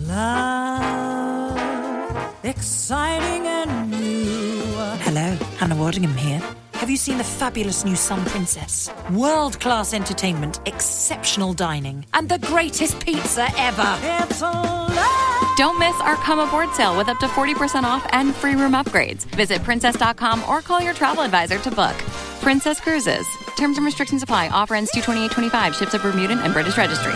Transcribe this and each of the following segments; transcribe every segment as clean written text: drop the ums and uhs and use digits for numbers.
Love, exciting and new. Hello, Hannah Waddingham here. Have you seen the fabulous new Sun Princess? World-class entertainment, exceptional dining, and the greatest pizza ever. It's a love. Don't miss our Come Aboard sale with up to 40% off and free room upgrades. Visit princess.com or call your travel advisor to book. Princess Cruises. Terms and restrictions apply. Offer ends 2/28/25. Ships of Bermudan and British Registry.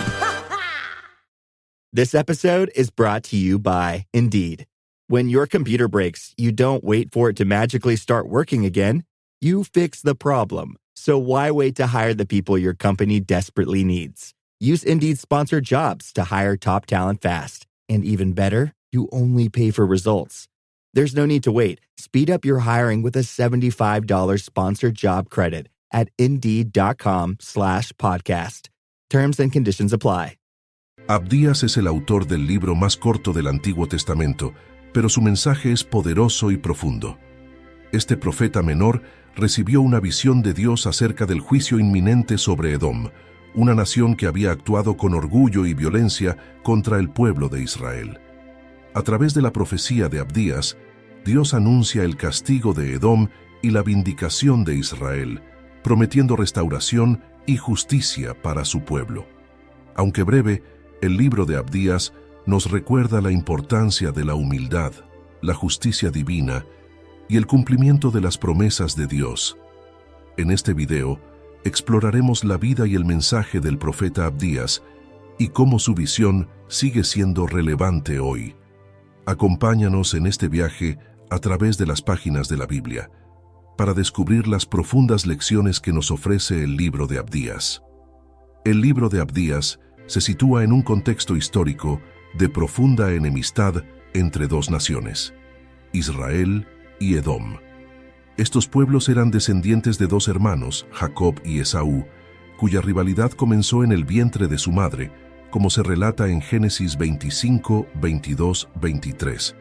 This episode is brought to you by Indeed. When your computer breaks, you don't wait for it to magically start working again. You fix the problem. So why wait to hire the people your company desperately needs? Use Indeed's sponsored jobs to hire top talent fast. And even better, you only pay for results. There's no need to wait. Speed up your hiring with a $75 sponsored job credit at Indeed.com/podcast. Terms and conditions apply. Abdías es el autor del libro más corto del Antiguo Testamento, pero su mensaje es poderoso y profundo. Este profeta menor recibió una visión de Dios acerca del juicio inminente sobre Edom, una nación que había actuado con orgullo y violencia contra el pueblo de Israel. A través de la profecía de Abdías, Dios anuncia el castigo de Edom y la vindicación de Israel, prometiendo restauración y justicia para su pueblo. Aunque breve, el libro de Abdías nos recuerda la importancia de la humildad, la justicia divina y el cumplimiento de las promesas de Dios. En este video, exploraremos la vida y el mensaje del profeta Abdías y cómo su visión sigue siendo relevante hoy. Acompáñanos en este viaje a través de las páginas de la Biblia para descubrir las profundas lecciones que nos ofrece el libro de Abdías. El libro de Abdías se sitúa en un contexto histórico de profunda enemistad entre dos naciones, Israel y Edom. Estos pueblos eran descendientes de dos hermanos, Jacob y Esaú, cuya rivalidad comenzó en el vientre de su madre, como se relata en Génesis 25, 22, 23.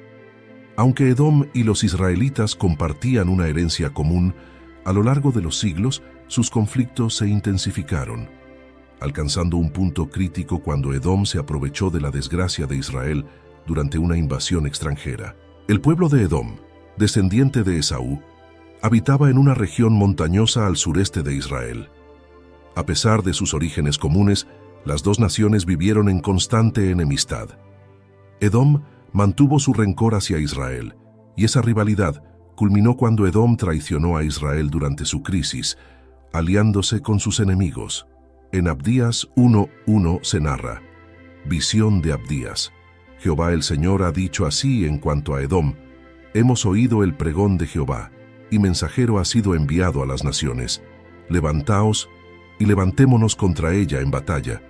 Aunque Edom y los israelitas compartían una herencia común, a lo largo de los siglos sus conflictos se intensificaron, alcanzando un punto crítico cuando Edom se aprovechó de la desgracia de Israel durante una invasión extranjera. El pueblo de Edom, descendiente de Esaú, habitaba en una región montañosa al sureste de Israel. A pesar de sus orígenes comunes, las dos naciones vivieron en constante enemistad. Edom mantuvo su rencor hacia Israel, y esa rivalidad culminó cuando Edom traicionó a Israel durante su crisis, aliándose con sus enemigos. En Abdías 1:1 se narra: visión de Abdías. Jehová el Señor ha dicho así en cuanto a Edom: hemos oído el pregón de Jehová, y mensajero ha sido enviado a las naciones. Levantaos y levantémonos contra ella en batalla.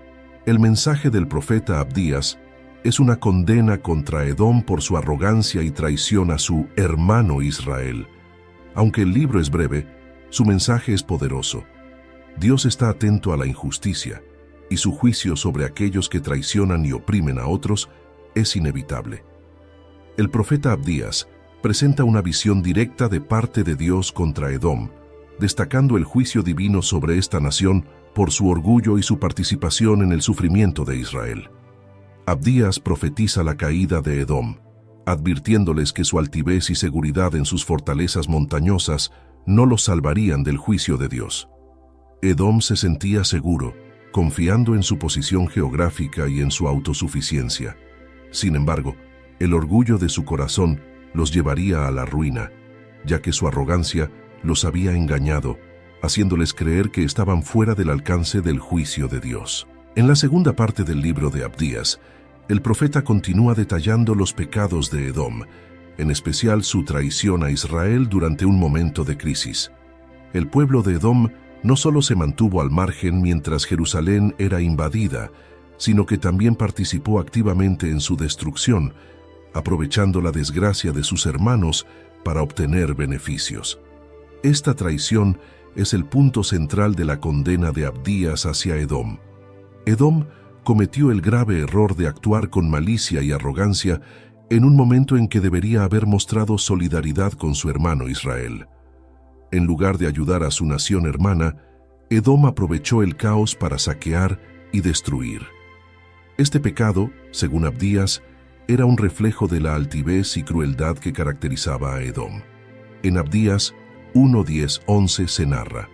El mensaje del profeta Abdías es una condena contra Edom por su arrogancia y traición a su hermano Israel. Aunque el libro es breve, su mensaje es poderoso. Dios está atento a la injusticia, y su juicio sobre aquellos que traicionan y oprimen a otros es inevitable. El profeta Abdías presenta una visión directa de parte de Dios contra Edom, destacando el juicio divino sobre esta nación por su orgullo y su participación en el sufrimiento de Israel. Abdías profetiza la caída de Edom, advirtiéndoles que su altivez y seguridad en sus fortalezas montañosas no los salvarían del juicio de Dios. Edom se sentía seguro, confiando en su posición geográfica y en su autosuficiencia. Sin embargo, el orgullo de su corazón los llevaría a la ruina, ya que su arrogancia los había engañado, haciéndoles creer que estaban fuera del alcance del juicio de Dios. En la segunda parte del libro de Abdías, el profeta continúa detallando los pecados de Edom, en especial su traición a Israel durante un momento de crisis. El pueblo de Edom no solo se mantuvo al margen mientras Jerusalén era invadida, sino que también participó activamente en su destrucción, aprovechando la desgracia de sus hermanos para obtener beneficios. Esta traición es el punto central de la condena de Abdías hacia Edom. Edom cometió el grave error de actuar con malicia y arrogancia en un momento en que debería haber mostrado solidaridad con su hermano Israel. En lugar de ayudar a su nación hermana, Edom aprovechó el caos para saquear y destruir. Este pecado, según Abdías, era un reflejo de la altivez y crueldad que caracterizaba a Edom. En Abdías 1:10-11 se narra: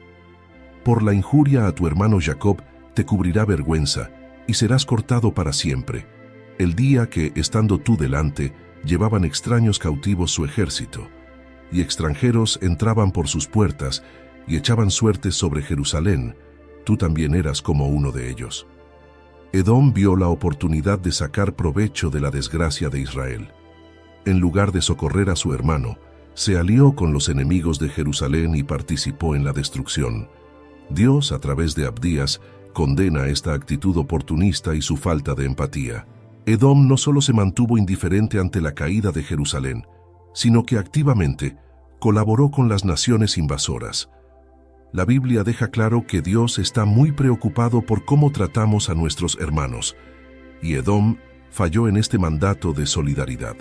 Por la injuria a tu hermano Jacob te cubrirá vergüenza, y serás cortado para siempre, el día que, estando tú delante, llevaban extraños cautivos su ejército, y extranjeros entraban por sus puertas y echaban suertes sobre Jerusalén, tú también eras como uno de ellos. Edom vio la oportunidad de sacar provecho de la desgracia de Israel. En lugar de socorrer a su hermano, se alió con los enemigos de Jerusalén y participó en la destrucción. Dios, a través de Abdías, condena esta actitud oportunista y su falta de empatía. Edom no solo se mantuvo indiferente ante la caída de Jerusalén, sino que activamente colaboró con las naciones invasoras. La Biblia deja claro que Dios está muy preocupado por cómo tratamos a nuestros hermanos, y Edom falló en este mandato de solidaridad.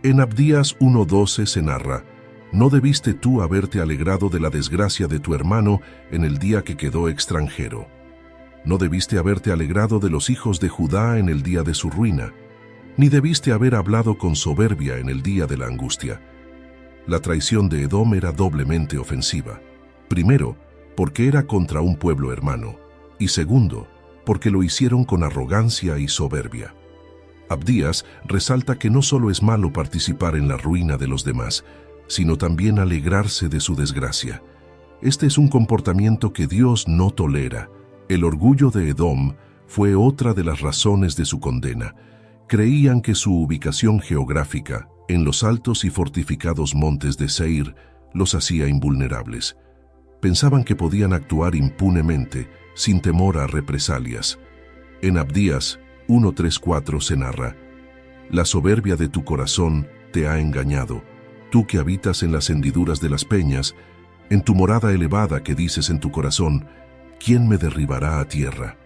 En Abdías 1:12 se narra: No debiste tú haberte alegrado de la desgracia de tu hermano en el día que quedó extranjero. No debiste haberte alegrado de los hijos de Judá en el día de su ruina, ni debiste haber hablado con soberbia en el día de la angustia. La traición de Edom era doblemente ofensiva. Primero, porque era contra un pueblo hermano, y segundo, porque lo hicieron con arrogancia y soberbia. Abdías resalta que no solo es malo participar en la ruina de los demás, sino también alegrarse de su desgracia. Este es un comportamiento que Dios no tolera. El orgullo de Edom fue otra de las razones de su condena. Creían que su ubicación geográfica, en los altos y fortificados montes de Seir, los hacía invulnerables. Pensaban que podían actuar impunemente, sin temor a represalias. En Abdías 1:3-4 se narra: La soberbia de tu corazón te ha engañado, tú que habitas en las hendiduras de las peñas, en tu morada elevada que dices en tu corazón: ¿Quién me derribará a tierra?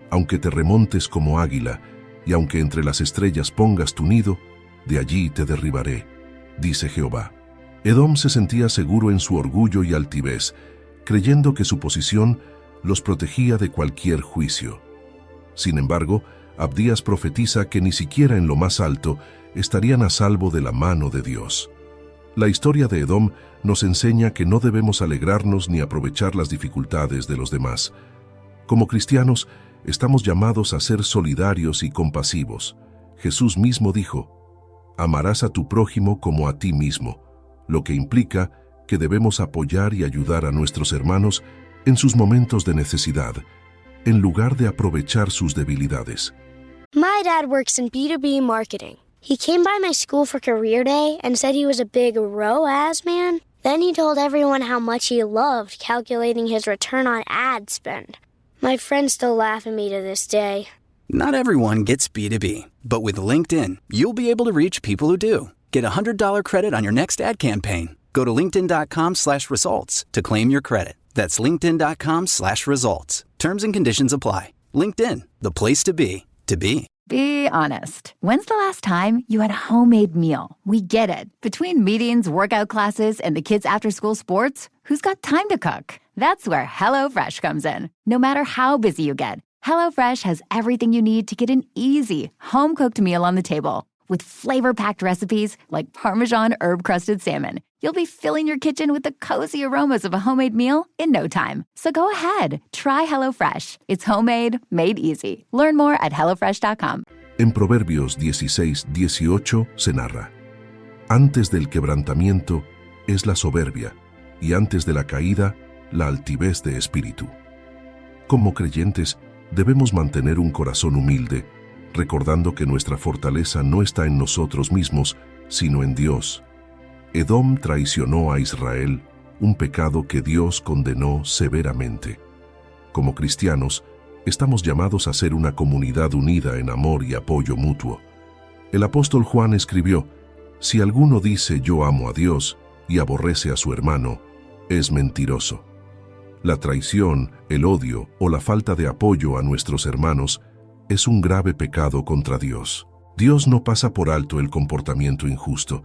Aunque te remontes como águila, y aunque entre las estrellas pongas tu nido, de allí te derribaré, dice Jehová. Edom se sentía seguro en su orgullo y altivez, creyendo que su posición los protegía de cualquier juicio. Sin embargo, Abdías profetiza que ni siquiera en lo más alto estarían a salvo de la mano de Dios. La historia de Edom nos enseña que no debemos alegrarnos ni aprovechar las dificultades de los demás. Como cristianos, estamos llamados a ser solidarios y compasivos. Jesús mismo dijo: Amarás a tu prójimo como a ti mismo, lo que implica que debemos apoyar y ayudar a nuestros hermanos en sus momentos de necesidad, en lugar de aprovechar sus debilidades. My dad works in B2B marketing. He came by my school for career day and said he was a big ROAS man. Then he told everyone how much he loved calculating his return on ad spend. My friends still laugh at me to this day. Not everyone gets B2B, but with LinkedIn, you'll be able to reach people who do. Get a $100 credit on your next ad campaign. Go to linkedin.com/results to claim your credit. That's linkedin.com/results. Terms and conditions apply. LinkedIn, the place to be, to be. Be honest. When's the last time you had a homemade meal? We get it. Between meetings, workout classes, and the kids' after-school sports, who's got time to cook? That's where HelloFresh comes in. No matter how busy you get, HelloFresh has everything you need to get an easy, home-cooked meal on the table. With flavor-packed recipes like Parmesan herb-crusted salmon, you'll be filling your kitchen with the cozy aromas of a homemade meal in no time. So go ahead, try HelloFresh. It's homemade, made easy. Learn more at HelloFresh.com. En Proverbios 16:18 se narra: Antes del quebrantamiento es la soberbia, y antes de la caída, la altivez de espíritu. Como creyentes, debemos mantener un corazón humilde, recordando que nuestra fortaleza no está en nosotros mismos, sino en Dios. Edom traicionó a Israel, un pecado que Dios condenó severamente. Como cristianos, estamos llamados a ser una comunidad unida en amor y apoyo mutuo. El apóstol Juan escribió: Si alguno dice yo amo a Dios y aborrece a su hermano, es mentiroso. La traición, el odio o la falta de apoyo a nuestros hermanos es un grave pecado contra Dios. Dios no pasa por alto el comportamiento injusto.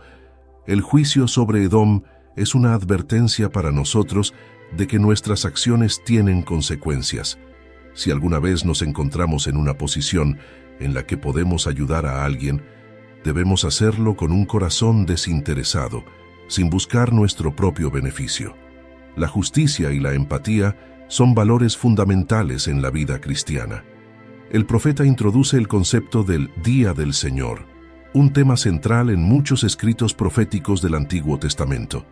El juicio sobre Edom es una advertencia para nosotros de que nuestras acciones tienen consecuencias. Si alguna vez nos encontramos en una posición en la que podemos ayudar a alguien, Debemos hacerlo con un corazón desinteresado, sin buscar nuestro propio beneficio. La justicia y la empatía son valores fundamentales en la vida cristiana. El profeta introduce el concepto del Día del Señor, un tema central en muchos escritos proféticos del Antiguo Testamento.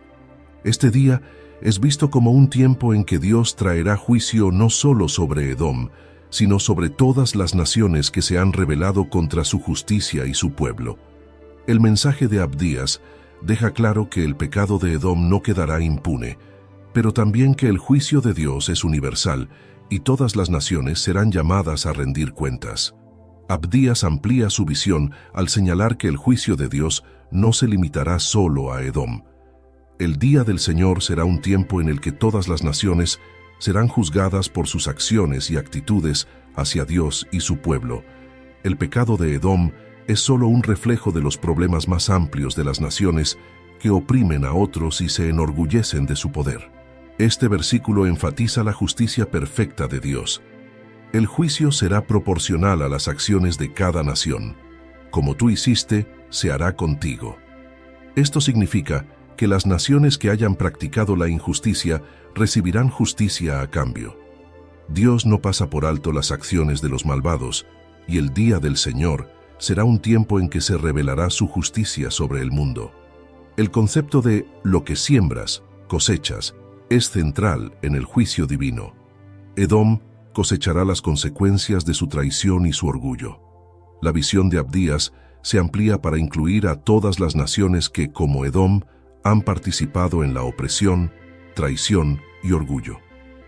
Este día es visto como un tiempo en que Dios traerá juicio no solo sobre Edom, sino sobre todas las naciones que se han rebelado contra su justicia y su pueblo. El mensaje de Abdías deja claro que el pecado de Edom no quedará impune, pero también que el juicio de Dios es universal y todas las naciones serán llamadas a rendir cuentas. Abdías amplía su visión al señalar que el juicio de Dios no se limitará solo a Edom. El día del Señor será un tiempo en el que todas las naciones serán juzgadas por sus acciones y actitudes hacia Dios y su pueblo. El pecado de Edom es solo un reflejo de los problemas más amplios de las naciones que oprimen a otros y se enorgullecen de su poder. Este versículo enfatiza la justicia perfecta de Dios. El juicio será proporcional a las acciones de cada nación. Como tú hiciste, se hará contigo. Esto significa que las naciones que hayan practicado la injusticia recibirán justicia a cambio. Dios no pasa por alto las acciones de los malvados, y el día del Señor será un tiempo en que se revelará su justicia sobre el mundo. El concepto de lo que siembras, cosechas, es central en el juicio divino. Edom cosechará las consecuencias de su traición y su orgullo. La visión de Abdías se amplía para incluir a todas las naciones que, como Edom, han participado en la opresión, traición y orgullo.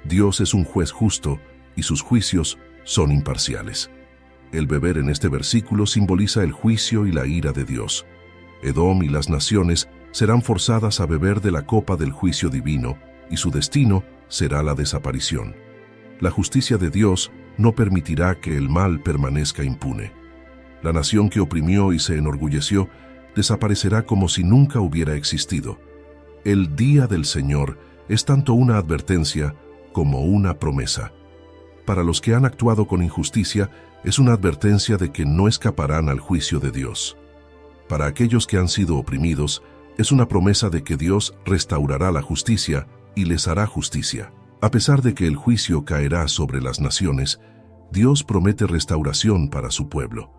Dios es un juez justo y sus juicios son imparciales. El beber en este versículo simboliza el juicio y la ira de Dios. Edom y las naciones serán forzadas a beber de la copa del juicio divino y su destino será la desaparición. La justicia de Dios no permitirá que el mal permanezca impune. La nación que oprimió y se enorgulleció desaparecerá como si nunca hubiera existido. El día del Señor es tanto una advertencia como una promesa. Para los que han actuado con injusticia, es una advertencia de que no escaparán al juicio de Dios. Para aquellos que han sido oprimidos, es una promesa de que Dios restaurará la justicia y les hará justicia. A pesar de que el juicio caerá sobre las naciones, Dios promete restauración para su pueblo.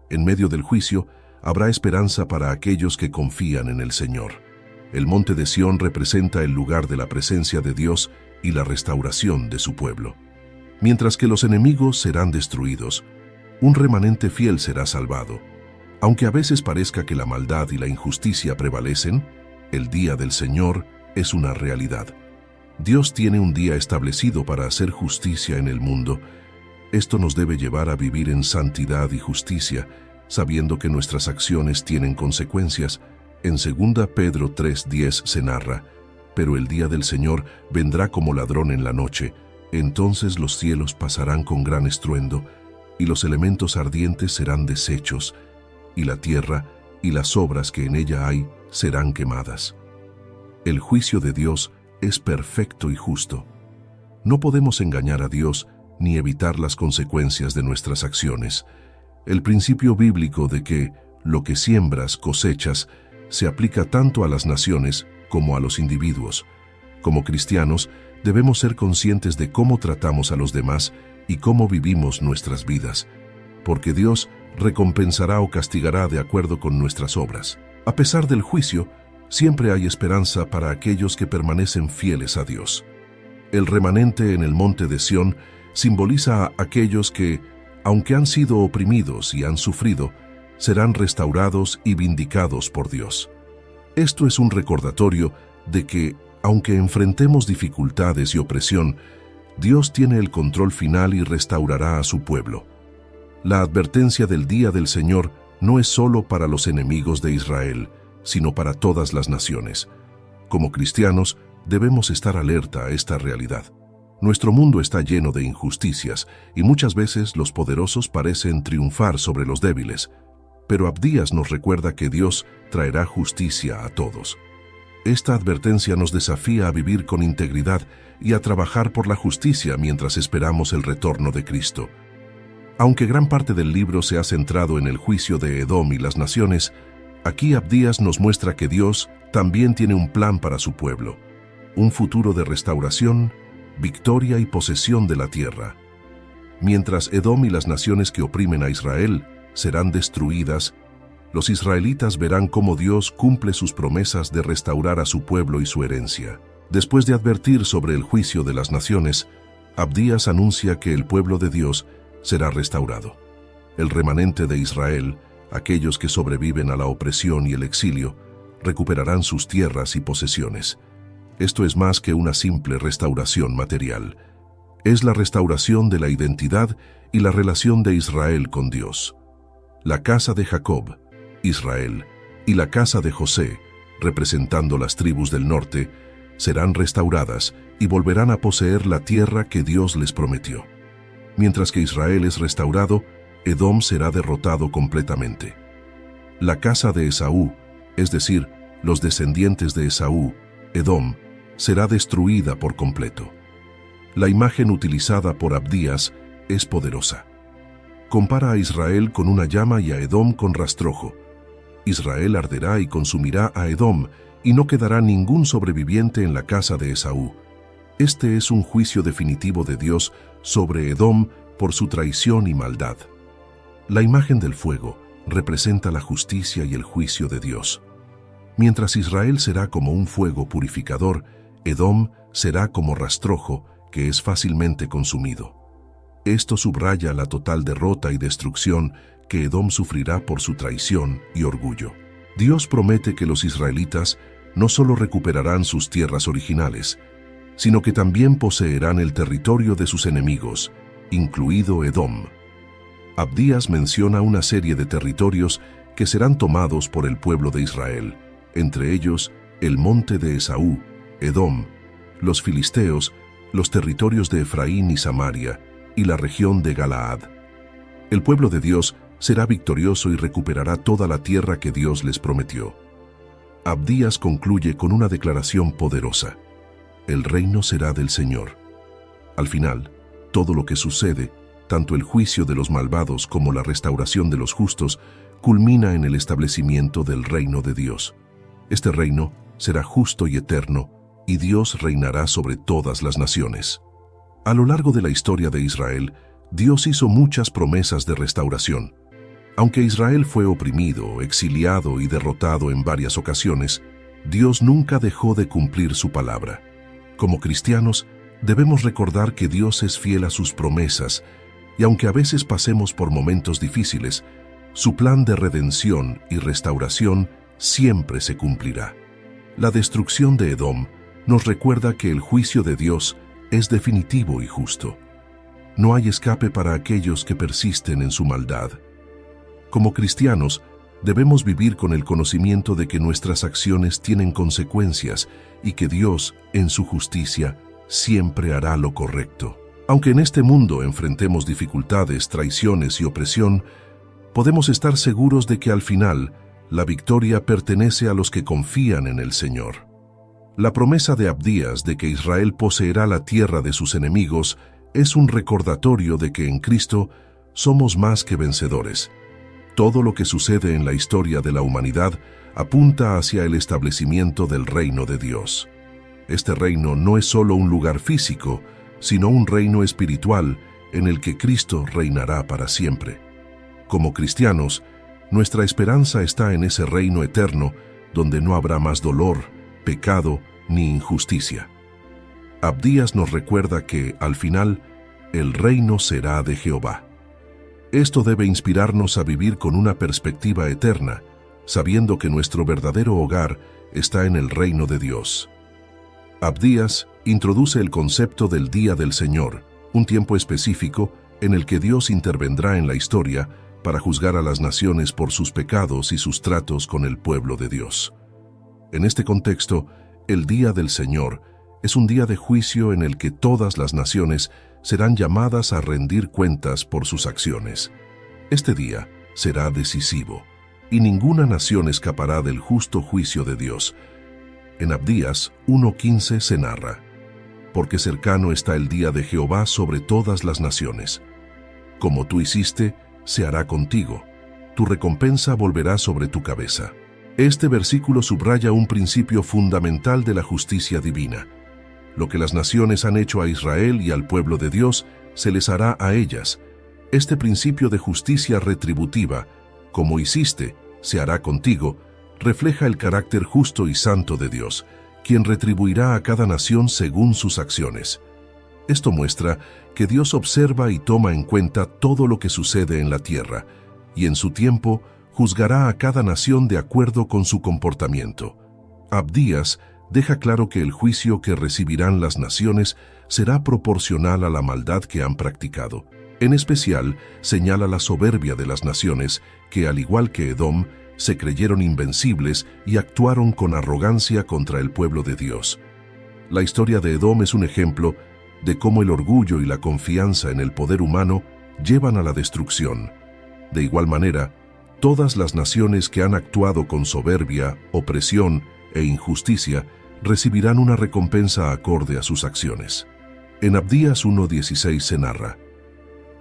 En medio del juicio, habrá esperanza para aquellos que confían en el Señor. El monte de Sión representa el lugar de la presencia de Dios y la restauración de su pueblo. Mientras que los enemigos serán destruidos, un remanente fiel será salvado. Aunque a veces parezca que la maldad y la injusticia prevalecen, el día del Señor es una realidad. Dios tiene un día establecido para hacer justicia en el mundo. Esto nos debe llevar a vivir en santidad y justicia, sabiendo que nuestras acciones tienen consecuencias. En 2 Pedro 3:10 se narra: «Pero el día del Señor vendrá como ladrón en la noche. Entonces los cielos pasarán con gran estruendo, y los elementos ardientes serán deshechos, y la tierra y las obras que en ella hay serán quemadas». El juicio de Dios es perfecto y justo. No podemos engañar a Dios ni evitar las consecuencias de nuestras acciones. El principio bíblico de que lo que siembras, cosechas, se aplica tanto a las naciones como a los individuos. Como cristianos, debemos ser conscientes de cómo tratamos a los demás y cómo vivimos nuestras vidas, porque Dios recompensará o castigará de acuerdo con nuestras obras. A pesar del juicio, siempre hay esperanza para aquellos que permanecen fieles a Dios. El remanente en el monte de Sión simboliza a aquellos que, aunque han sido oprimidos y han sufrido, serán restaurados y vindicados por Dios. Esto es un recordatorio de que, aunque enfrentemos dificultades y opresión, Dios tiene el control final y restaurará a su pueblo. La advertencia del día del Señor no es solo para los enemigos de Israel, sino para todas las naciones. Como cristianos, debemos estar alerta a esta realidad. Nuestro mundo está lleno de injusticias y muchas veces los poderosos parecen triunfar sobre los débiles, pero Abdías nos recuerda que Dios traerá justicia a todos. Esta advertencia nos desafía a vivir con integridad y a trabajar por la justicia mientras esperamos el retorno de Cristo. Aunque gran parte del libro se ha centrado en el juicio de Edom y las naciones, aquí Abdías nos muestra que Dios también tiene un plan para su pueblo, un futuro de restauración, victoria y posesión de la tierra. Mientras Edom y las naciones que oprimen a Israel serán destruidas, los israelitas verán cómo Dios cumple sus promesas de restaurar a su pueblo y su herencia. Después de advertir sobre el juicio de las naciones, Abdías anuncia que el pueblo de Dios será restaurado. El remanente de Israel, aquellos que sobreviven a la opresión y el exilio, recuperarán sus tierras y posesiones. Esto es más que una simple restauración material. Es la restauración de la identidad y la relación de Israel con Dios. La casa de Jacob, Israel, y la casa de José, representando las tribus del norte, serán restauradas y volverán a poseer la tierra que Dios les prometió. Mientras que Israel es restaurado, Edom será derrotado completamente. La casa de Esaú, es decir, los descendientes de Esaú, Edom, será destruida por completo. La imagen utilizada por Abdías es poderosa. Compara a Israel con una llama y a Edom con rastrojo. Israel arderá y consumirá a Edom, y no quedará ningún sobreviviente en la casa de Esaú. Este es un juicio definitivo de Dios sobre Edom por su traición y maldad. La imagen del fuego representa la justicia y el juicio de Dios. Mientras Israel será como un fuego purificador, Edom será como rastrojo que es fácilmente consumido. Esto subraya la total derrota y destrucción que Edom sufrirá por su traición y orgullo. Dios promete que los israelitas no solo recuperarán sus tierras originales, sino que también poseerán el territorio de sus enemigos, incluido Edom. Abdías menciona una serie de territorios que serán tomados por el pueblo de Israel, entre ellos el monte de Esaú, Edom, los filisteos, los territorios de Efraín y Samaria, y la región de Galaad. El pueblo de Dios será victorioso y recuperará toda la tierra que Dios les prometió. Abdías concluye con una declaración poderosa: el reino será del Señor. Al final, todo lo que sucede, tanto el juicio de los malvados como la restauración de los justos, culmina en el establecimiento del reino de Dios. Este reino será justo y eterno, y Dios reinará sobre todas las naciones. A lo largo de la historia de Israel, Dios hizo muchas promesas de restauración. Aunque Israel fue oprimido, exiliado y derrotado en varias ocasiones, Dios nunca dejó de cumplir su palabra. Como cristianos, debemos recordar que Dios es fiel a sus promesas, y aunque a veces pasemos por momentos difíciles, su plan de redención y restauración siempre se cumplirá. La destrucción de Edom nos recuerda que el juicio de Dios es definitivo y justo. No hay escape para aquellos que persisten en su maldad. Como cristianos, debemos vivir con el conocimiento de que nuestras acciones tienen consecuencias y que Dios, en su justicia, siempre hará lo correcto. Aunque en este mundo enfrentemos dificultades, traiciones y opresión, podemos estar seguros de que al final, la victoria pertenece a los que confían en el Señor. La promesa de Abdías de que Israel poseerá la tierra de sus enemigos es un recordatorio de que en Cristo somos más que vencedores. Todo lo que sucede en la historia de la humanidad apunta hacia el establecimiento del reino de Dios. Este reino no es solo un lugar físico, sino un reino espiritual en el que Cristo reinará para siempre. Como cristianos, nuestra esperanza está en ese reino eterno donde no habrá más dolor, pecado ni injusticia. Abdías nos recuerda que, al final, el reino será de Jehová. Esto debe inspirarnos a vivir con una perspectiva eterna, sabiendo que nuestro verdadero hogar está en el reino de Dios. Abdías introduce el concepto del Día del Señor, un tiempo específico en el que Dios intervendrá en la historia para juzgar a las naciones por sus pecados y sus tratos con el pueblo de Dios. En este contexto, el Día del Señor es un día de juicio en el que todas las naciones serán llamadas a rendir cuentas por sus acciones. Este día será decisivo, y ninguna nación escapará del justo juicio de Dios. En Abdías 1:15 se narra: porque cercano está el día de Jehová sobre todas las naciones. Como tú hiciste, se hará contigo. Tu recompensa volverá sobre tu cabeza. Este versículo subraya un principio fundamental de la justicia divina. Lo que las naciones han hecho a Israel y al pueblo de Dios, se les hará a ellas. Este principio de justicia retributiva, como hiciste, se hará contigo, refleja el carácter justo y santo de Dios, quien retribuirá a cada nación según sus acciones. Esto muestra que Dios observa y toma en cuenta todo lo que sucede en la tierra, y en su tiempo juzgará a cada nación de acuerdo con su comportamiento. Abdías deja claro que el juicio que recibirán las naciones será proporcional a la maldad que han practicado. En especial, señala la soberbia de las naciones que, al igual que Edom, se creyeron invencibles y actuaron con arrogancia contra el pueblo de Dios. La historia de Edom es un ejemplo de cómo el orgullo y la confianza en el poder humano llevan a la destrucción. De igual manera, todas las naciones que han actuado con soberbia, opresión e injusticia recibirán una recompensa acorde a sus acciones. En Abdías 1:16 se narra: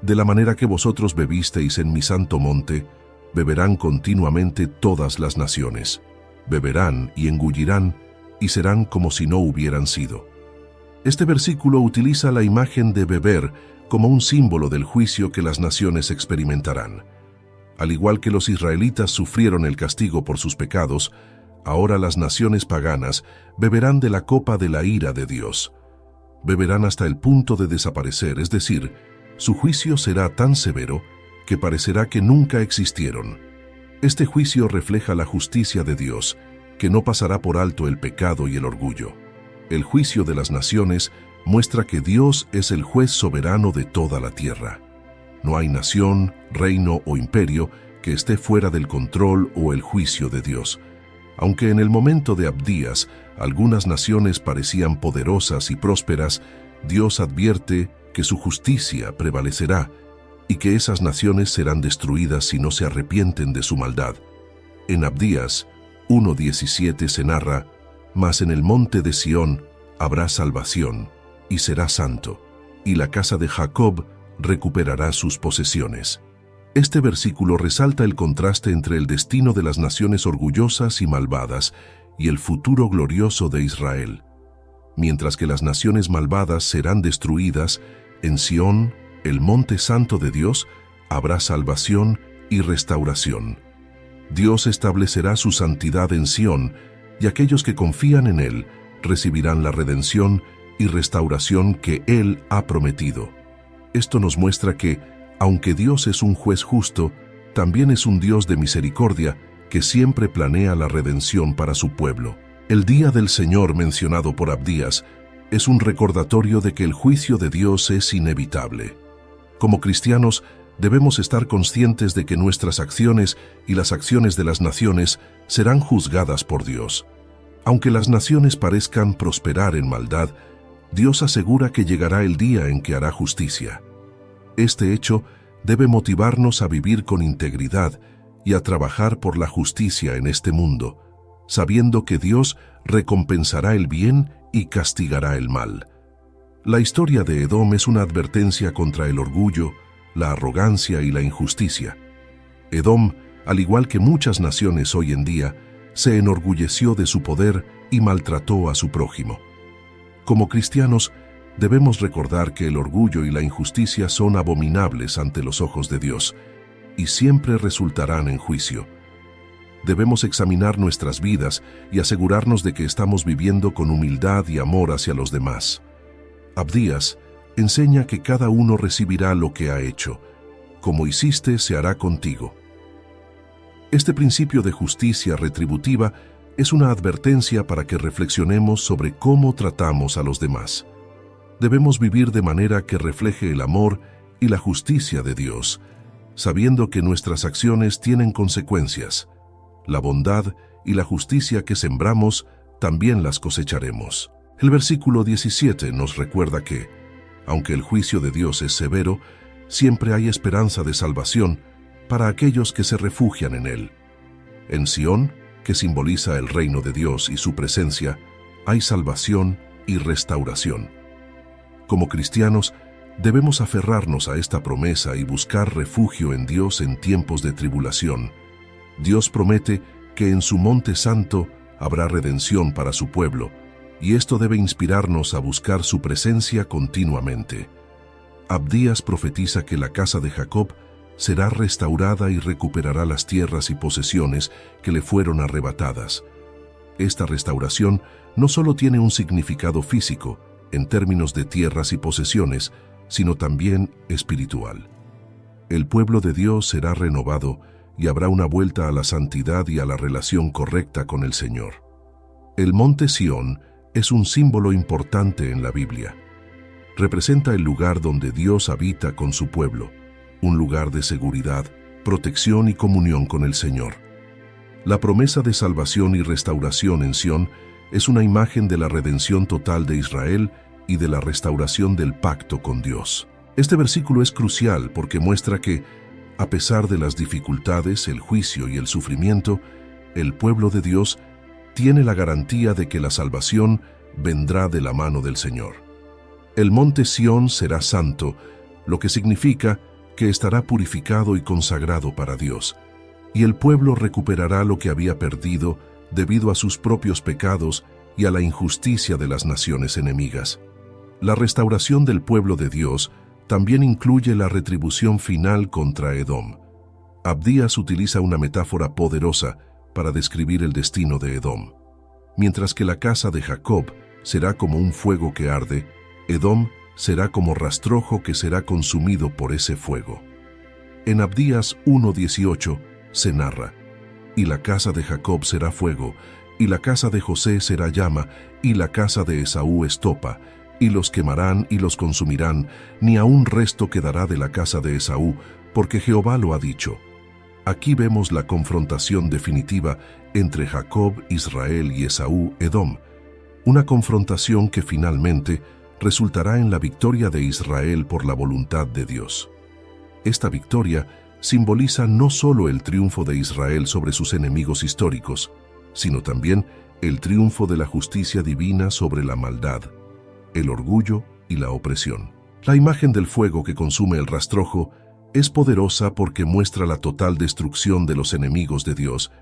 de la manera que vosotros bebisteis en mi santo monte, beberán continuamente todas las naciones. Beberán y engullirán, y serán como si no hubieran sido. Este versículo utiliza la imagen de beber como un símbolo del juicio que las naciones experimentarán. Al igual que los israelitas sufrieron el castigo por sus pecados, ahora las naciones paganas beberán de la copa de la ira de Dios. Beberán hasta el punto de desaparecer, es decir, su juicio será tan severo que parecerá que nunca existieron. Este juicio refleja la justicia de Dios, que no pasará por alto el pecado y el orgullo. El juicio de las naciones muestra que Dios es el juez soberano de toda la tierra. No hay nación, reino o imperio que esté fuera del control o el juicio de Dios. Aunque en el momento de Abdías algunas naciones parecían poderosas y prósperas, Dios advierte que su justicia prevalecerá y que esas naciones serán destruidas si no se arrepienten de su maldad. En Abdías 1:17 se narra: mas en el monte de Sión habrá salvación, y será santo, y la casa de Jacob recuperará sus posesiones. Este versículo resalta el contraste entre el destino de las naciones orgullosas y malvadas y el futuro glorioso de Israel. Mientras que las naciones malvadas serán destruidas, en Sión, el monte santo de Dios, habrá salvación y restauración. Dios establecerá su santidad en Sión, y aquellos que confían en Él recibirán la redención y restauración que Él ha prometido. Esto nos muestra que, aunque Dios es un juez justo, también es un Dios de misericordia que siempre planea la redención para su pueblo. El día del Señor mencionado por Abdías es un recordatorio de que el juicio de Dios es inevitable. Como cristianos, debemos estar conscientes de que nuestras acciones y las acciones de las naciones serán juzgadas por Dios. Aunque las naciones parezcan prosperar en maldad, Dios asegura que llegará el día en que hará justicia. Este hecho debe motivarnos a vivir con integridad y a trabajar por la justicia en este mundo, sabiendo que Dios recompensará el bien y castigará el mal. La historia de Edom es una advertencia contra el orgullo, la arrogancia y la injusticia. Edom, al igual que muchas naciones hoy en día, se enorgulleció de su poder y maltrató a su prójimo. Como cristianos, debemos recordar que el orgullo y la injusticia son abominables ante los ojos de Dios y siempre resultarán en juicio. Debemos examinar nuestras vidas y asegurarnos de que estamos viviendo con humildad y amor hacia los demás. Abdías enseña que cada uno recibirá lo que ha hecho. Como hiciste, se hará contigo. Este principio de justicia retributiva es una advertencia para que reflexionemos sobre cómo tratamos a los demás. Debemos vivir de manera que refleje el amor y la justicia de Dios, sabiendo que nuestras acciones tienen consecuencias. La bondad y la justicia que sembramos también las cosecharemos. El versículo 17 nos recuerda que, aunque el juicio de Dios es severo, siempre hay esperanza de salvación para aquellos que se refugian en Él. En Sión, que simboliza el reino de Dios y su presencia, hay salvación y restauración. Como cristianos, Debemos aferrarnos a esta promesa y buscar refugio en Dios en tiempos de tribulación. Dios promete que en su monte santo habrá redención para su pueblo, y esto debe inspirarnos a buscar su presencia continuamente. Abdías profetiza que la casa de Jacob será restaurada y recuperará las tierras y posesiones que le fueron arrebatadas. Esta restauración no solo tiene un significado físico, en términos de tierras y posesiones, sino también espiritual. El pueblo de Dios será renovado y habrá una vuelta a la santidad y a la relación correcta con el Señor. El monte Sión es un símbolo importante en la Biblia. Representa el lugar donde Dios habita con su pueblo, un lugar de seguridad, protección y comunión con el Señor. La promesa de salvación y restauración en Sión es una imagen de la redención total de Israel y de la restauración del pacto con Dios. Este versículo es crucial porque muestra que, a pesar de las dificultades, el juicio y el sufrimiento, el pueblo de Dios tiene la garantía de que la salvación vendrá de la mano del Señor. El monte Sión será santo, lo que significa que estará purificado y consagrado para Dios, y el pueblo recuperará lo que había perdido debido a sus propios pecados y a la injusticia de las naciones enemigas. La restauración del pueblo de Dios también incluye la retribución final contra Edom. Abdías utiliza una metáfora poderosa para describir el destino de Edom. Mientras que la casa de Jacob será como un fuego que arde, Edom será como rastrojo que será consumido por ese fuego. En Abdías 1:18 se narra: y la casa de Jacob será fuego, y la casa de José será llama, y la casa de Esaú estopa, y los quemarán y los consumirán, ni aun resto quedará de la casa de Esaú, porque Jehová lo ha dicho. Aquí vemos la confrontación definitiva entre Jacob, Israel y Esaú, Edom, una confrontación que finalmente resultará en la victoria de Israel por la voluntad de Dios. Esta victoria simboliza no solo el triunfo de Israel sobre sus enemigos históricos, sino también el triunfo de la justicia divina sobre la maldad, el orgullo y la opresión. La imagen del fuego que consume el rastrojo es poderosa porque muestra la total destrucción de los enemigos de Dios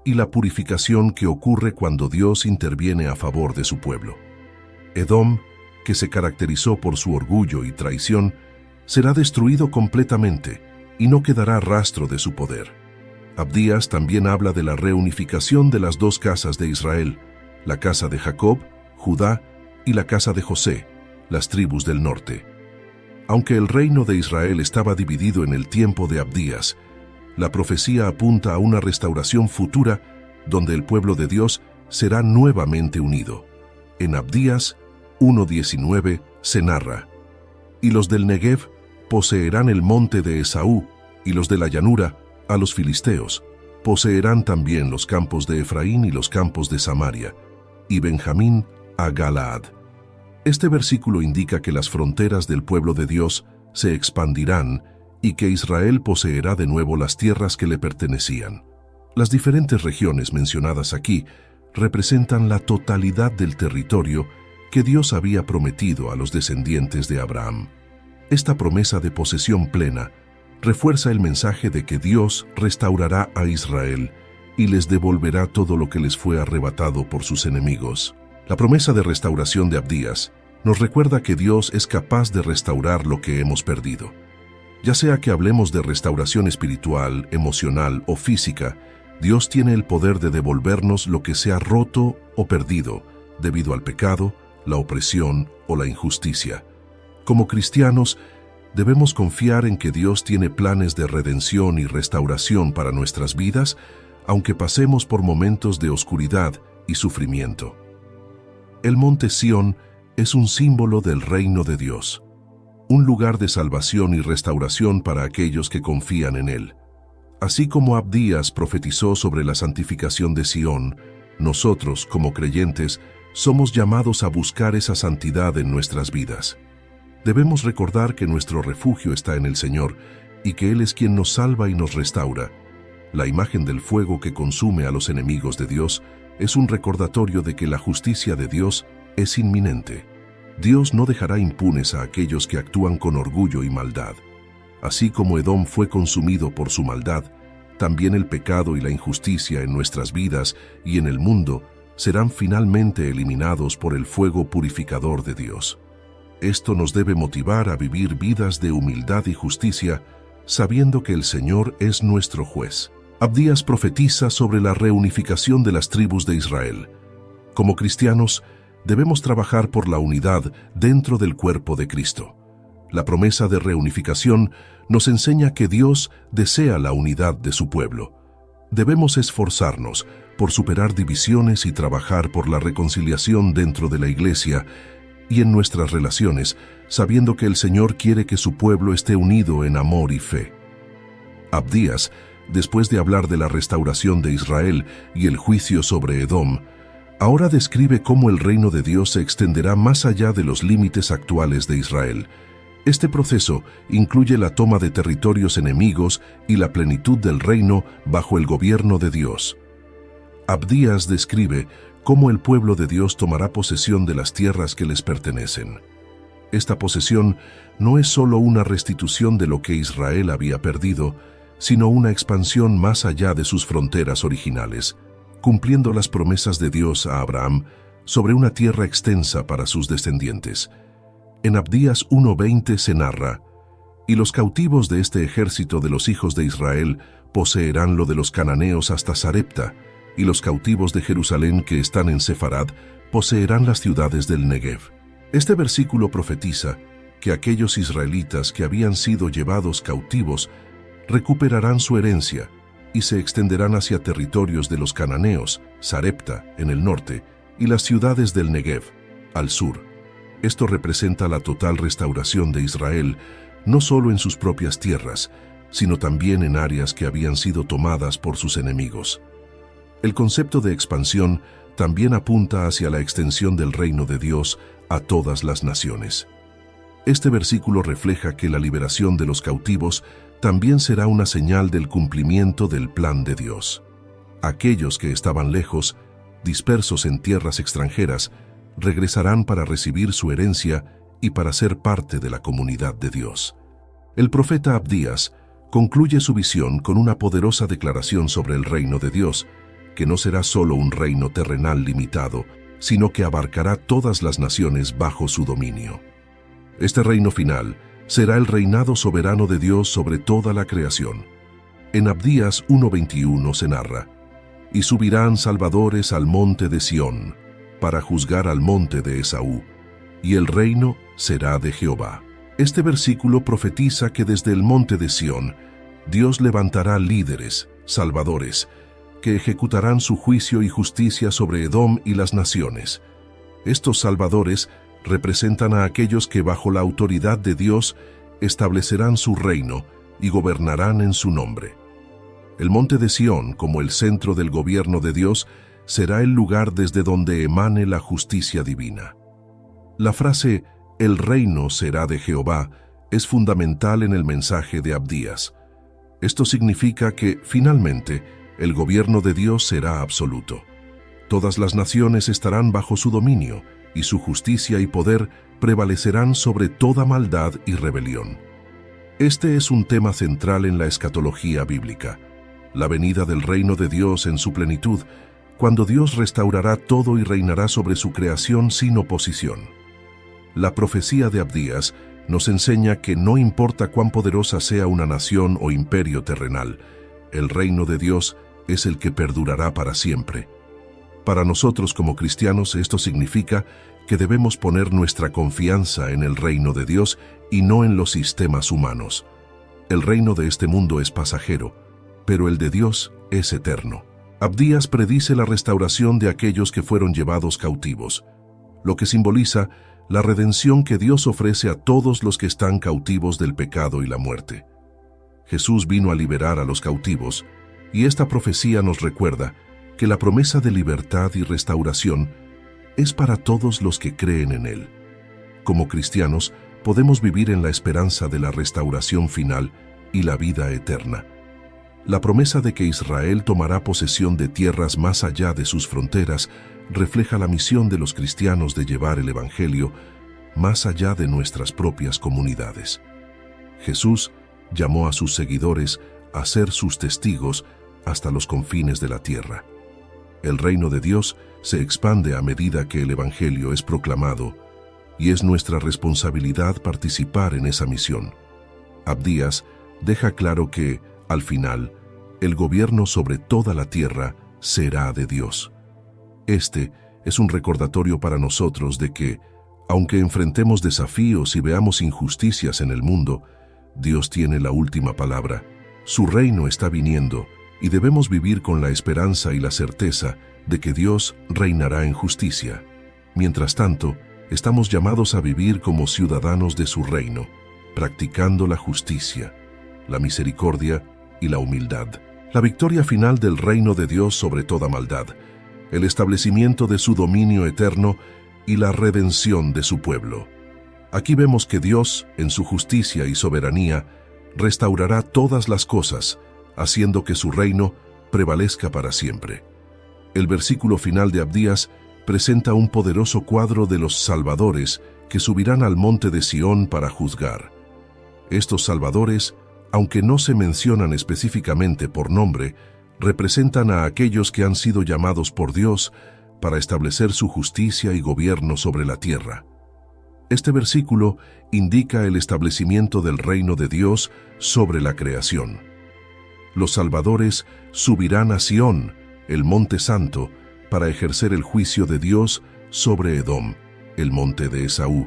y la purificación que ocurre cuando Dios interviene a favor de su pueblo. Edom, que se caracterizó por su orgullo y traición, será destruido completamente y no quedará rastro de su poder. Abdías también habla de la reunificación de las dos casas de Israel, la casa de Jacob, Judá, y la casa de José, las tribus del norte. Aunque el reino de Israel estaba dividido en el tiempo de Abdías, la profecía apunta a una restauración futura donde el pueblo de Dios será nuevamente unido. En Abdías 1:19 se narra: y los del Negev poseerán el monte de Esaú, y los de la llanura a los filisteos. Poseerán también los campos de Efraín y los campos de Samaria, y Benjamín a Galaad. Este versículo indica que las fronteras del pueblo de Dios se expandirán y que Israel poseerá de nuevo las tierras que le pertenecían. Las diferentes regiones mencionadas aquí representan la totalidad del territorio que Dios había prometido a los descendientes de Abraham. Esta promesa de posesión plena refuerza el mensaje de que Dios restaurará a Israel y les devolverá todo lo que les fue arrebatado por sus enemigos. La promesa de restauración de Abdías nos recuerda que Dios es capaz de restaurar lo que hemos perdido. Ya sea que hablemos de restauración espiritual, emocional o física, Dios tiene el poder de devolvernos lo que se ha roto o perdido debido al pecado, la opresión o la injusticia. Como cristianos, debemos confiar en que Dios tiene planes de redención y restauración para nuestras vidas, aunque pasemos por momentos de oscuridad y sufrimiento. El monte Sión es un símbolo del reino de Dios, un lugar de salvación y restauración para aquellos que confían en Él. Así como Abdías profetizó sobre la santificación de Sión, nosotros, como creyentes, somos llamados a buscar esa santidad en nuestras vidas. Debemos recordar que nuestro refugio está en el Señor y que Él es quien nos salva y nos restaura. La imagen del fuego que consume a los enemigos de Dios es un recordatorio de que la justicia de Dios es inminente. Dios no dejará impunes a aquellos que actúan con orgullo y maldad. Así como Edom fue consumido por su maldad, también el pecado y la injusticia en nuestras vidas y en el mundo serán finalmente eliminados por el fuego purificador de Dios. Esto nos debe motivar a vivir vidas de humildad y justicia, sabiendo que el Señor es nuestro juez. Abdías profetiza sobre la reunificación de las tribus de Israel. Como cristianos, debemos trabajar por la unidad dentro del cuerpo de Cristo. La promesa de reunificación nos enseña que Dios desea la unidad de su pueblo. Debemos esforzarnos por superar divisiones y trabajar por la reconciliación dentro de la iglesia y en nuestras relaciones, sabiendo que el Señor quiere que su pueblo esté unido en amor y fe. Abdías, después de hablar de la restauración de Israel y el juicio sobre Edom, ahora describe cómo el reino de Dios se extenderá más allá de los límites actuales de Israel. Este proceso incluye la toma de territorios enemigos y la plenitud del reino bajo el gobierno de Dios. Abdías describe cómo el pueblo de Dios tomará posesión de las tierras que les pertenecen. Esta posesión no es solo una restitución de lo que Israel había perdido, sino una expansión más allá de sus fronteras originales, cumpliendo las promesas de Dios a Abraham sobre una tierra extensa para sus descendientes. En Abdías 1:20 se narra: «Y los cautivos de este ejército de los hijos de Israel poseerán lo de los cananeos hasta Sarepta, y los cautivos de Jerusalén que están en Sefarad poseerán las ciudades del Negev». Este versículo profetiza que aquellos israelitas que habían sido llevados cautivos recuperarán su herencia y se extenderán hacia territorios de los cananeos, Sarepta, en el norte, y las ciudades del Negev, al sur. Esto representa la total restauración de Israel, no solo en sus propias tierras, sino también en áreas que habían sido tomadas por sus enemigos. El concepto de expansión también apunta hacia la extensión del reino de Dios a todas las naciones. Este versículo refleja que la liberación de los cautivos también será una señal del cumplimiento del plan de Dios. Aquellos que estaban lejos, dispersos en tierras extranjeras, regresarán para recibir su herencia y para ser parte de la comunidad de Dios. El profeta Abdías concluye su visión con una poderosa declaración sobre el reino de Dios, que no será solo un reino terrenal limitado, sino que abarcará todas las naciones bajo su dominio. Este reino final será el reinado soberano de Dios sobre toda la creación. En Abdías 1:21 se narra: «Y subirán salvadores al monte de Sión, para juzgar al monte de Esaú, y el reino será de Jehová». Este versículo profetiza que desde el monte de Sión, Dios levantará líderes, salvadores, que ejecutarán su juicio y justicia sobre Edom y las naciones. Estos salvadores representan a aquellos que bajo la autoridad de Dios establecerán su reino y gobernarán en su nombre. El monte de Sión, como el centro del gobierno de Dios, será el lugar desde donde emane la justicia divina. La frase «el reino será de Jehová» es fundamental en el mensaje de Abdías. Esto significa que, finalmente, el gobierno de Dios será absoluto. Todas las naciones estarán bajo su dominio, y su justicia y poder prevalecerán sobre toda maldad y rebelión. Este es un tema central en la escatología bíblica, la venida del reino de Dios en su plenitud, cuando Dios restaurará todo y reinará sobre su creación sin oposición. La profecía de Abdías nos enseña que no importa cuán poderosa sea una nación o imperio terrenal, el reino de Dios es el que perdurará para siempre. Para nosotros como cristianos esto significa que debemos poner nuestra confianza en el reino de Dios y no en los sistemas humanos. El reino de este mundo es pasajero, pero el de Dios es eterno. Abdías predice la restauración de aquellos que fueron llevados cautivos, lo que simboliza la redención que Dios ofrece a todos los que están cautivos del pecado y la muerte. Jesús vino a liberar a los cautivos, y esta profecía nos recuerda que la promesa de libertad y restauración es para todos los que creen en Él. Como cristianos, podemos vivir en la esperanza de la restauración final y la vida eterna. La promesa de que Israel tomará posesión de tierras más allá de sus fronteras refleja la misión de los cristianos de llevar el Evangelio más allá de nuestras propias comunidades. Jesús llamó a sus seguidores a ser sus testigos hasta los confines de la tierra. El reino de Dios se expande a medida que el Evangelio es proclamado, y es nuestra responsabilidad participar en esa misión. Abdías deja claro que, al final, el gobierno sobre toda la tierra será de Dios. Este es un recordatorio para nosotros de que, aunque enfrentemos desafíos y veamos injusticias en el mundo, Dios tiene la última palabra. Su reino está viniendo y debemos vivir con la esperanza y la certeza de que Dios reinará en justicia. Mientras tanto, estamos llamados a vivir como ciudadanos de su reino, practicando la justicia, la misericordia y la humildad. La victoria final del reino de Dios sobre toda maldad, el establecimiento de su dominio eterno y la redención de su pueblo. Aquí vemos que Dios, en su justicia y soberanía, restaurará todas las cosas, haciendo que su reino prevalezca para siempre. El versículo final de Abdías presenta un poderoso cuadro de los salvadores que subirán al monte de Sión para juzgar. Estos salvadores, aunque no se mencionan específicamente por nombre, representan a aquellos que han sido llamados por Dios para establecer su justicia y gobierno sobre la tierra. Este versículo indica el establecimiento del reino de Dios sobre la creación. Los salvadores subirán a Sión, el monte santo, para ejercer el juicio de Dios sobre Edom, el monte de Esaú,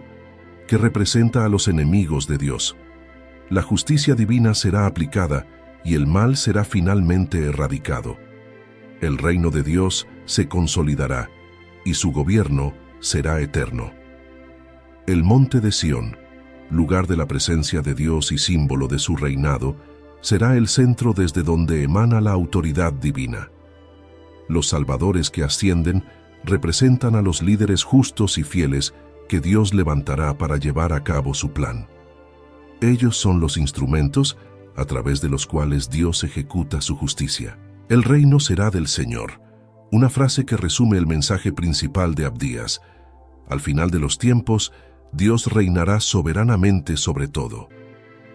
que representa a los enemigos de Dios. La justicia divina será aplicada y el mal será finalmente erradicado. El reino de Dios se consolidará y su gobierno será eterno. El monte de Sión, lugar de la presencia de Dios y símbolo de su reinado, será el centro desde donde emana la autoridad divina. Los salvadores que ascienden representan a los líderes justos y fieles que Dios levantará para llevar a cabo su plan. Ellos son los instrumentos a través de los cuales Dios ejecuta su justicia. El reino será del Señor, una frase que resume el mensaje principal de Abdías. Al final de los tiempos, Dios reinará soberanamente sobre todo.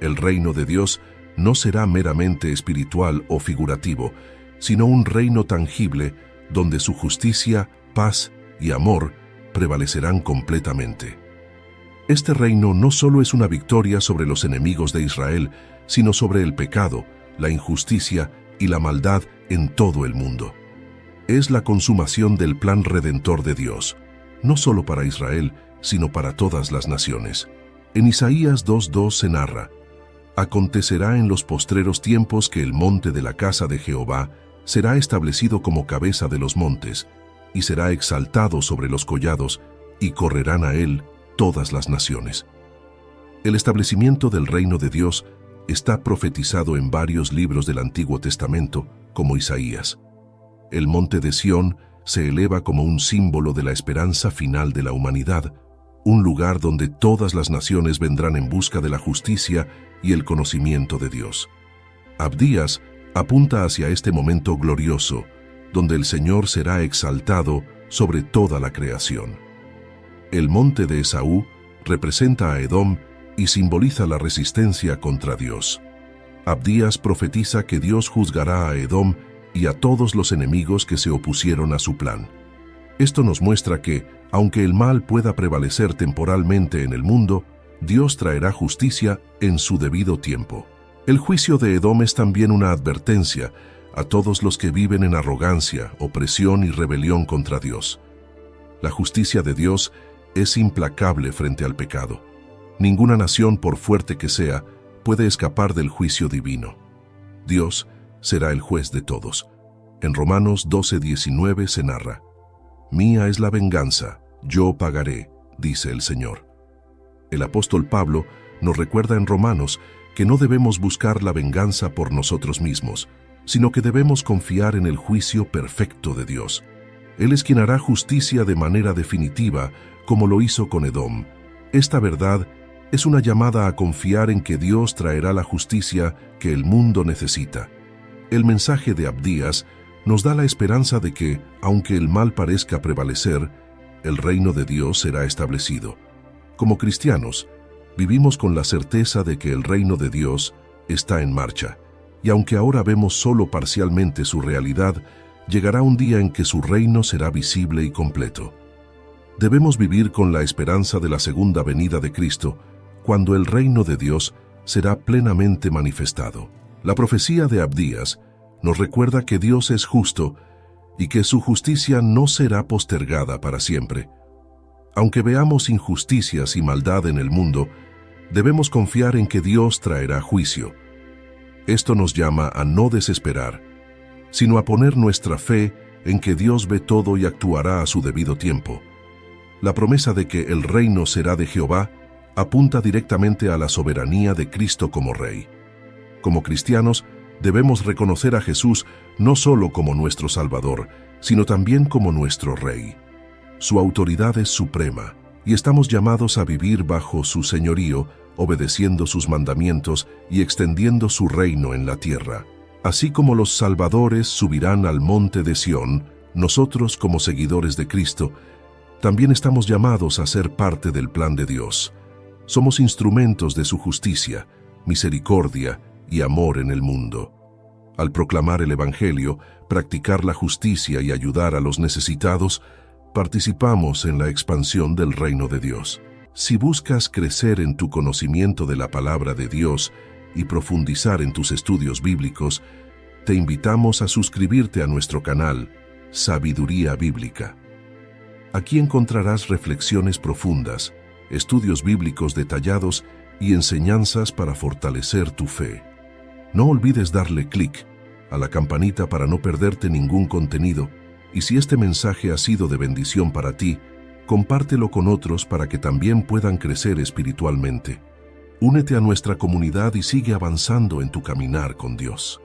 El reino de Dios no será meramente espiritual o figurativo, sino un reino tangible donde su justicia, paz y amor prevalecerán completamente. Este reino no solo es una victoria sobre los enemigos de Israel, sino sobre el pecado, la injusticia y la maldad en todo el mundo. Es la consumación del plan redentor de Dios, no solo para Israel, sino para todas las naciones. En Isaías 2:2 se narra: «Acontecerá en los postreros tiempos que el monte de la casa de Jehová será establecido como cabeza de los montes, y será exaltado sobre los collados, y correrán a él todas las naciones». El establecimiento del reino de Dios está profetizado en varios libros del Antiguo Testamento, como Isaías. El monte de Sión se eleva como un símbolo de la esperanza final de la humanidad, un lugar donde todas las naciones vendrán en busca de la justicia y el conocimiento de Dios. Abdías apunta hacia este momento glorioso, donde el Señor será exaltado sobre toda la creación. El monte de Esaú representa a Edom y simboliza la resistencia contra Dios. Abdías profetiza que Dios juzgará a Edom y a todos los enemigos que se opusieron a su plan. Esto nos muestra que, aunque el mal pueda prevalecer temporalmente en el mundo, Dios traerá justicia en su debido tiempo. El juicio de Edom es también una advertencia a todos los que viven en arrogancia, opresión y rebelión contra Dios. La justicia de Dios es implacable frente al pecado. Ninguna nación, por fuerte que sea, puede escapar del juicio divino. Dios será el juez de todos. En Romanos 12:19 se narra: «Mía es la venganza, yo pagaré, dice el Señor». El apóstol Pablo nos recuerda en Romanos que no debemos buscar la venganza por nosotros mismos, sino que debemos confiar en el juicio perfecto de Dios. Él es quien hará justicia de manera definitiva, como lo hizo con Edom. Esta verdad es una llamada a confiar en que Dios traerá la justicia que el mundo necesita. El mensaje de Abdías nos da la esperanza de que, aunque el mal parezca prevalecer, el reino de Dios será establecido. Como cristianos, vivimos con la certeza de que el reino de Dios está en marcha, y aunque ahora vemos solo parcialmente su realidad, llegará un día en que su reino será visible y completo. Debemos vivir con la esperanza de la segunda venida de Cristo, cuando el reino de Dios será plenamente manifestado. La profecía de Abdías nos recuerda que Dios es justo y que su justicia no será postergada para siempre. Aunque veamos injusticias y maldad en el mundo, debemos confiar en que Dios traerá juicio. Esto nos llama a no desesperar, sino a poner nuestra fe en que Dios ve todo y actuará a su debido tiempo. La promesa de que el reino será de Jehová apunta directamente a la soberanía de Cristo como Rey. Como cristianos, debemos reconocer a Jesús no solo como nuestro Salvador, sino también como nuestro Rey. Su autoridad es suprema, y estamos llamados a vivir bajo su señorío, obedeciendo sus mandamientos y extendiendo su reino en la tierra. Así como los salvadores subirán al monte de Sión, nosotros, como seguidores de Cristo, también estamos llamados a ser parte del plan de Dios. Somos instrumentos de su justicia, misericordia y amor en el mundo. Al proclamar el Evangelio, practicar la justicia y ayudar a los necesitados, participamos en la expansión del reino de Dios. Si buscas crecer en tu conocimiento de la palabra de Dios y profundizar en tus estudios bíblicos, te invitamos a suscribirte a nuestro canal, Sabiduría Bíblica. Aquí encontrarás reflexiones profundas, estudios bíblicos detallados y enseñanzas para fortalecer tu fe. No olvides darle clic a la campanita para no perderte ningún contenido, y si este mensaje ha sido de bendición para ti, compártelo con otros para que también puedan crecer espiritualmente. Únete a nuestra comunidad y sigue avanzando en tu caminar con Dios.